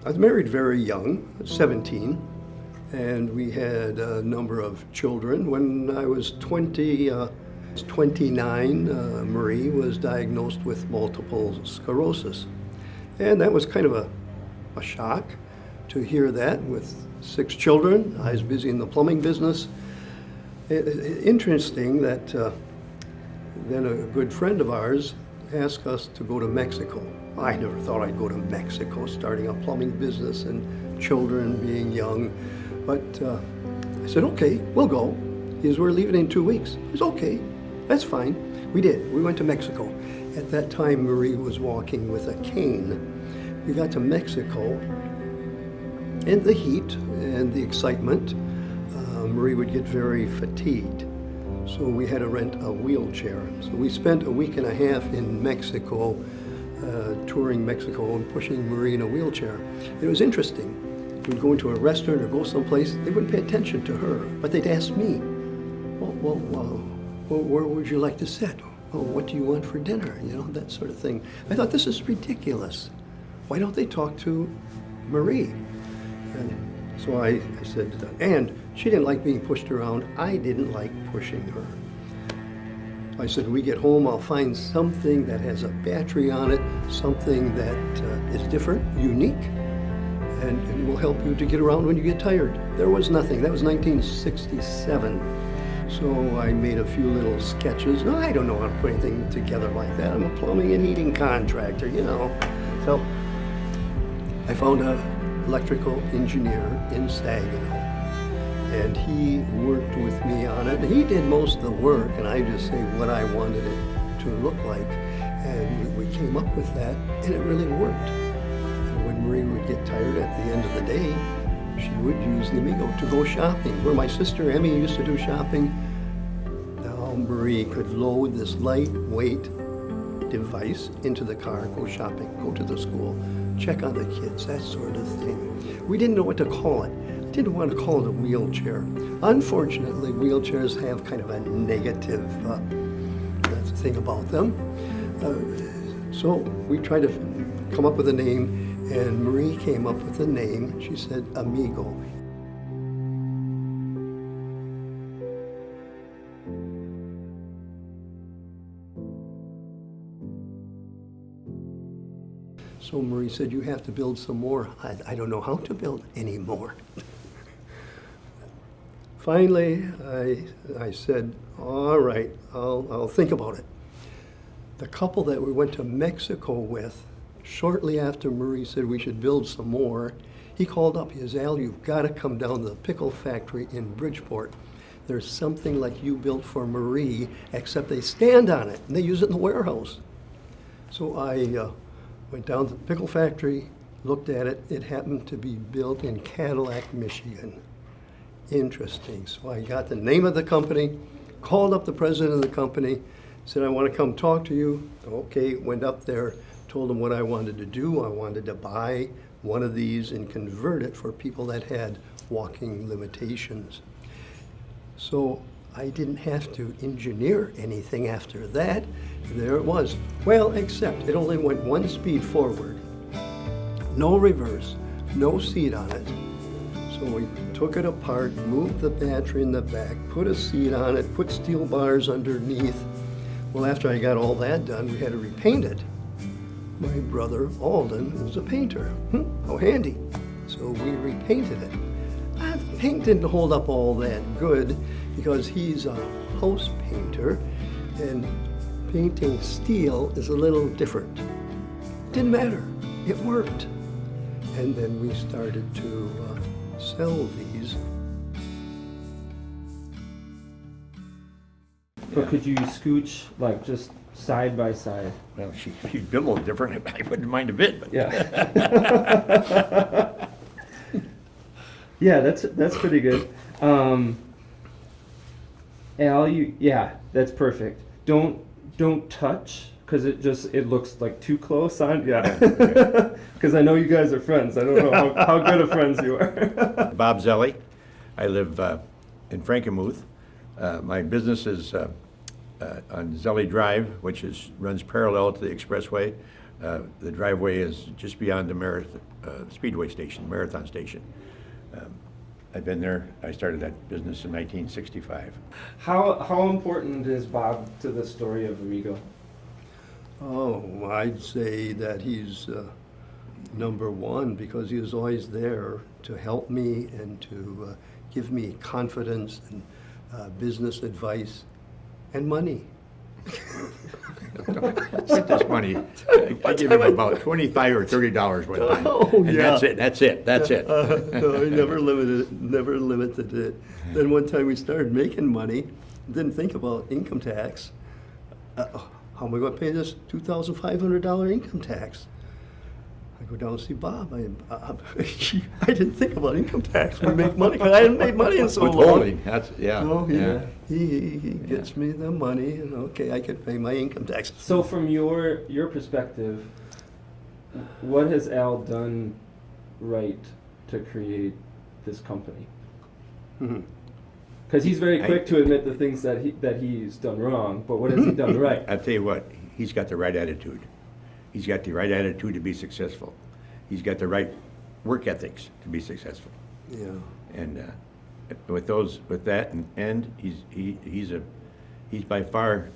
I was married very young, 17, and we had a number of children. When I was 29, Marie was diagnosed with multiple sclerosis. And that was kind of a shock to hear that with 6 children. I was busy in the plumbing business. Interesting that then a good friend of ours asked us to go to Mexico. I never thought I'd go to Mexico, starting a plumbing business and children being young. But I said, okay, we'll go. He says, we're leaving in 2 weeks. He says, okay, that's fine. We did. We went to Mexico. At that time, Marie was walking with a cane. We got to Mexico, and the heat and the excitement, Marie would get very fatigued. So we had to rent a wheelchair. So we spent a week and a half in Mexico, touring Mexico and pushing Marie in a wheelchair. It was interesting. We'd go into a restaurant or go someplace, they wouldn't pay attention to her, but they'd ask me, well, where would you like to sit? Oh, what do you want for dinner? You know, that sort of thing. I thought, this is ridiculous. Why don't they talk to Marie? And so I said, and she didn't like being pushed around. I didn't like pushing her. I said, when we get home, I'll find something that has a battery on it, something that is different, unique, and will help you to get around when you get tired. There was nothing. That was 1967. So I made a few little sketches. No, I don't know how to put anything together like that. I'm a plumbing and heating contractor, you know. So I found an electrical engineer in Saginaw, and he worked with me on it. He did most of the work, and I just say what I wanted it to look like. And we came up with that, and it really worked. And when Marie would get tired at the end of the day, she would use the Amigo to go shopping. Where my sister Emmy used to do shopping, now Marie could load this lightweight device into the car, go shopping, go to the school, check on the kids, that sort of thing. We didn't know what to call it. Didn't want to call it a wheelchair. Unfortunately, wheelchairs have kind of a negative that's the thing about them. So we tried to come up with a name, and Marie came up with a name. She said, Amigo. So Marie said, you have to build some more. I don't know how to build any more. Finally, I said, all right, I'll think about it. The couple that we went to Mexico with, shortly after Marie said we should build some more, he called up. He says, Al, you've got to come down to the pickle factory in Bridgeport. There's something like you built for Marie, except they stand on it, and they use it in the warehouse. So I went down to the pickle factory, looked at it. It happened to be built in Cadillac, Michigan. Interesting. So I got the name of the company, called up the president of the company, said, I want to come talk to you. Okay, went up there, told him what I wanted to do. I wanted to buy one of these and convert it for people that had walking limitations. So I didn't have to engineer anything after that. There it was. Well, except it only went 1 speed forward, no reverse, no seat on it. So we took it apart, moved the battery in the back, put a seat on it, put steel bars underneath. Well, after I got all that done, we had to repaint it. My brother, Alden, was a painter. How handy. So we repainted it. The paint didn't hold up all that good because he's a house painter, and painting steel is a little different. Didn't matter. It worked. And then we started to sell these. But could you scooch like just side by side? Well, if you'd been a little different, I wouldn't mind a bit, but. Yeah. Yeah, that's pretty good. Al, yeah, that's perfect. Don't touch, Because it looks like too close on, yeah. Because I know you guys are friends. I don't know how good of friends you are. Bob Zelli. I live in Frankenmuth. My business is on Zelli Drive, which runs parallel to the expressway. The driveway is just beyond the Speedway station, Marathon Station. I've been there. I started that business in 1965. How important is Bob to the story of Amigo? Oh, I'd say that he's number one because he was always there to help me and to give me confidence and business advice and money. With this money, I give him about $25 or $30 one time. Oh, and yeah. That's it. No, he never limited it. Then one time we started making money, didn't think about income tax. How am I going to pay this $2,500 income tax? I go down and see Bob. I didn't think about income tax. We make money because I hadn't made money in so long. Withholding, that's, yeah. Oh, yeah. He gets me the money, and okay, I can pay my income tax. So from your perspective, what has Al done right to create this company? Because he's very quick to admit the things that he's done wrong, but what has he done right? I'll tell you what, he's got the right attitude. He's got the right attitude to be successful. He's got the right work ethics to be successful. Yeah. And with that, and he's by far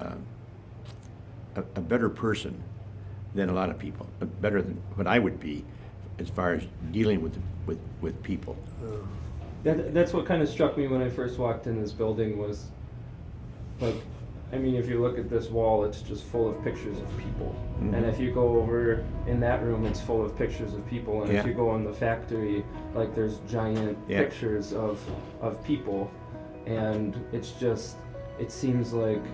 a better person than a lot of people, better than what I would be as far as dealing with people. That's what kind of struck me when I first walked in this building was, like, I mean, if you look at this wall, it's just full of pictures of people. Mm-hmm. And if you go over in that room, it's full of pictures of people. And if you go in the factory, like, there's giant pictures of people. And it's just, it seems like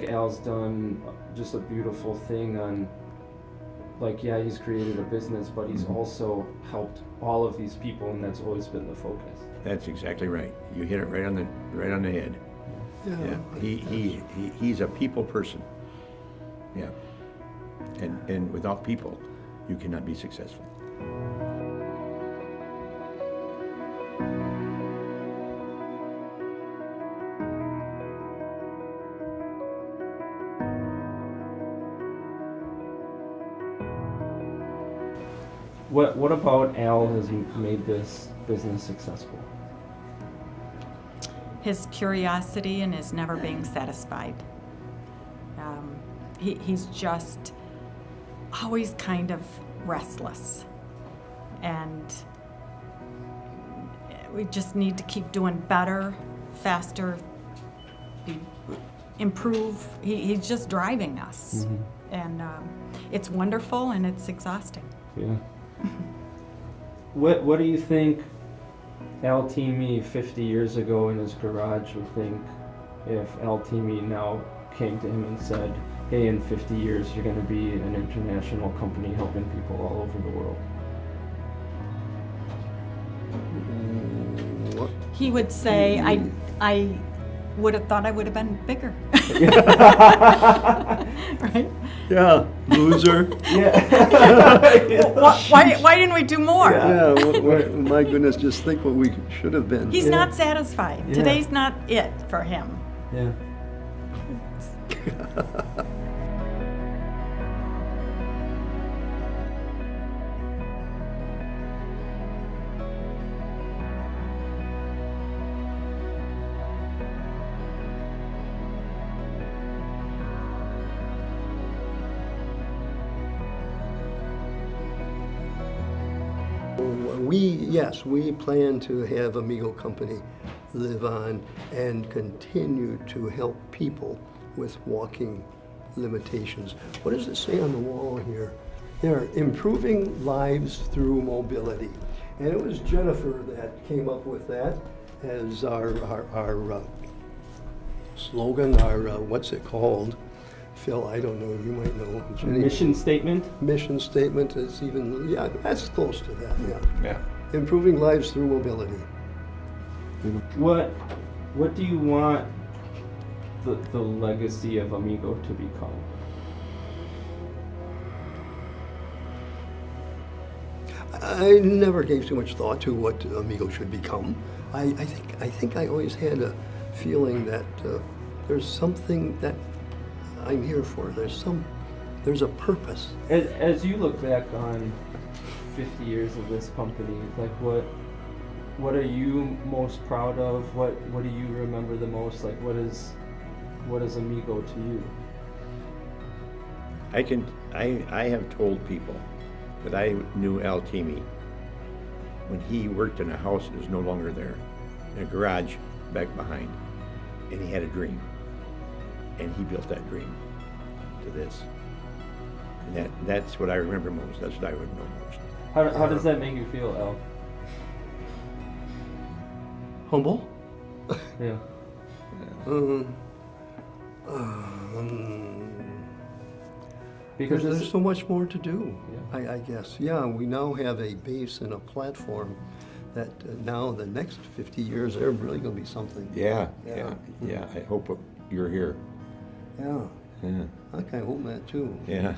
Al's done just a beautiful thing on, like, yeah, he's created a business, but he's also helped all of these people, and that's always been the focus. That's exactly right. You hit it right on the head. Yeah. He's a people person. Yeah. And without people, you cannot be successful. What about Al has made this business successful? His curiosity and his never being satisfied. He's just always kind of restless. And we just need to keep doing better, faster, improve. He's just driving us. Mm-hmm. And it's wonderful and it's exhausting. Yeah. What do you think Al Teamy 50 years ago in his garage would think if Al Teamy now came to him and said, hey, in 50 years you're going to be an international company helping people all over the world? What? He would say, I would have thought I would have been bigger. Right? Yeah, loser. Why didn't we do more? Yeah, my goodness, just think what we should have been. He's not satisfied. Yeah. Today's not it for him. Yeah. We plan to have Amigo Company live on and continue to help people with walking limitations. What does it say on the wall here? They're improving lives through mobility. And it was Jennifer that came up with that as our slogan, what's it called? Phil, I don't know, you might know. Jenny. Mission statement? Mission statement is even, yeah, that's close to that, yeah. Yeah. Improving lives through mobility. What do you want the legacy of Amigo to become? I never gave too much thought to what Amigo should become. I think I always had a feeling that there's something that I'm here for. There's a purpose. As you look back on 50 years of this company, like what are you most proud of? What do you remember the most? Like what is Amigo to you? I have told people that I knew Al Teamy when he worked in a house that was no longer there, in a garage back behind, and he had a dream, and he built that dream to this. And that's what I remember most. That's what I would know most. How does that make you feel, Al? Humble? Yeah. Because there's so much more to do, Yeah. I guess. Yeah, we now have a base and a platform that now the next 50 years, they're really going to be something. Yeah. I hope you're here. Yeah. Yeah. I kind of hope that too. Yeah.